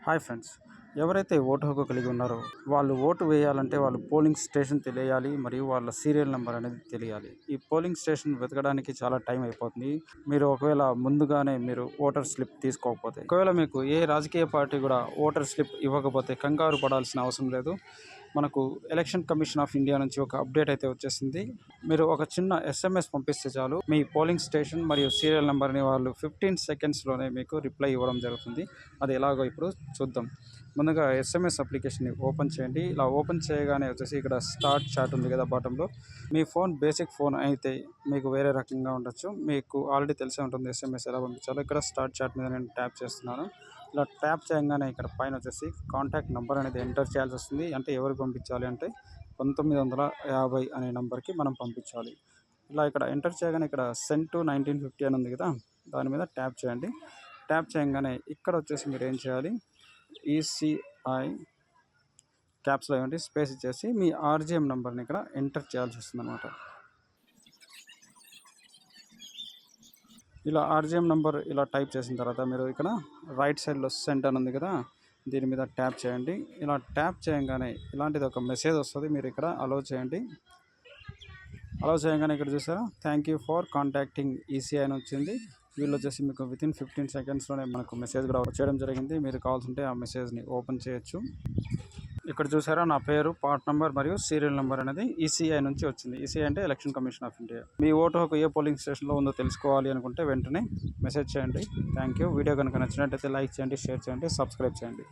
Hi friends, ఎవరైతే vote హక్కు కలిగి ఉన్నారో వాళ్ళు ఓటు వేయాలంటే వాళ్ళు పోలింగ్ స్టేషన్ తెలియాలి, మరియు వాళ్ళ సీరియల్ నెంబర్ అనేది తెలియాలి. ఈ పోలింగ్ స్టేషన్ వెతకడానికి చాలా టైం అయిపోతుంది. మీరు ఒకవేళ ముందుగానే మీరు ఓటర్ స్లిప్ తీసుకోకపోతే, ఒకవేళ మీకు ఏ రాజకీయ పార్టీ కూడా ఓటర్ స్లిప్ ఇవ్వకపోతే కంగారు పడాల్సిన అవసరం లేదు. మనకు ఎలక్షన్ కమిషన్ ఆఫ్ ఇండియా నుంచి ఒక అప్డేట్ అయితే వచ్చేసింది. మీరు ఒక చిన్న SMS పంపిస్తే చాలు, మీ పోలింగ్ స్టేషన్ మరియు సీరియల్ నెంబర్ని వాళ్ళు 15 సెకండ్స్లోనే మీకు రిప్లై ఇవ్వడం జరుగుతుంది. అది ఎలాగో ఇప్పుడు చూద్దాం. ముందుగా SMS అప్లికేషన్ని ఓపెన్ చేయండి. ఇలా ఓపెన్ చేయగానే వచ్చేసి ఇక్కడ స్టార్ట్ చాట్ ఉంది కదా బాటంలో. మీ ఫోన్ బేసిక్ ఫోన్ అయితే మీకు వేరే రకంగా ఉండొచ్చు, మీకు ఆల్రెడీ తెలిసే ఉంటుంది SMS ఎలా పంపించాలో. ఇక్కడ స్టార్ట్ చాట్ మీద నేను ట్యాప్ చేస్తున్నాను. ఇలా ట్యాప్ చేయగానే ఇక్కడ పైన వచ్చేసి కాంటాక్ట్ నెంబర్ అనేది ఎంటర్ చేయాల్సి వస్తుంది. అంటే ఎవరికి పంపించాలి అంటే 1950 అనే నెంబర్కి మనం పంపించాలి. ఇలా ఇక్కడ ఎంటర్ చేయగానే ఇక్కడ సెండ్ టు 1950 అని ఉంది కదా, దాని మీద ట్యాప్ చేయండి. ట్యాప్ చేయగానే ఇక్కడ వచ్చేసి మీరు ఏం చేయాలి, ECI క్యాప్స్లో ఏమంటే స్పేస్ ఇచ్చేసి మీ RGM నెంబర్ని ఇక్కడ ఎంటర్ చేయాల్సి వస్తుంది అనమాట. ఇలా RGM నెంబర్ ఇలా టైప్ చేసిన తర్వాత మీరు ఇక్కడ రైట్ సైడ్లో సెండ్ అని ఉంది కదా, దీని మీద ట్యాప్ చేయండి. ఇలా ట్యాప్ చేయగానే ఇలాంటిది ఒక మెసేజ్ వస్తుంది, మీరు ఇక్కడ అలౌ చేయండి. అలౌ చేయగానే ఇక్కడ చూసారా, thank you for contacting ECI అని వచ్చింది. వీళ్ళు వచ్చేసి మీకు వితిన్ 15 సెకండ్స్లోనే మనకు మెసేజ్ కూడా వచ్చేయడం జరిగింది. మీరు కావాల్సింటే ఆ మెసేజ్ని ఓపెన్ చేయొచ్చు. ఇక్కడ చూసారా, నా పేరు, పార్ట్ నెంబర్ మరియు సీరియల్ నెంబర్ అనేది ECI నుంచి వచ్చింది. ECI అంటే election commission of India. Me vote హక్కు ఏ పోలింగ్ స్టేషన్లో ఉందో తెలుసుకోవాలి అనుకుంటే వెంటనే మెసేజ్ చేయండి. Thank you. వీడియో కనుక నచ్చినట్టయితే లైక్ చేయండి, షేర్ చేయండి, సబ్స్క్రైబ్ చేయండి.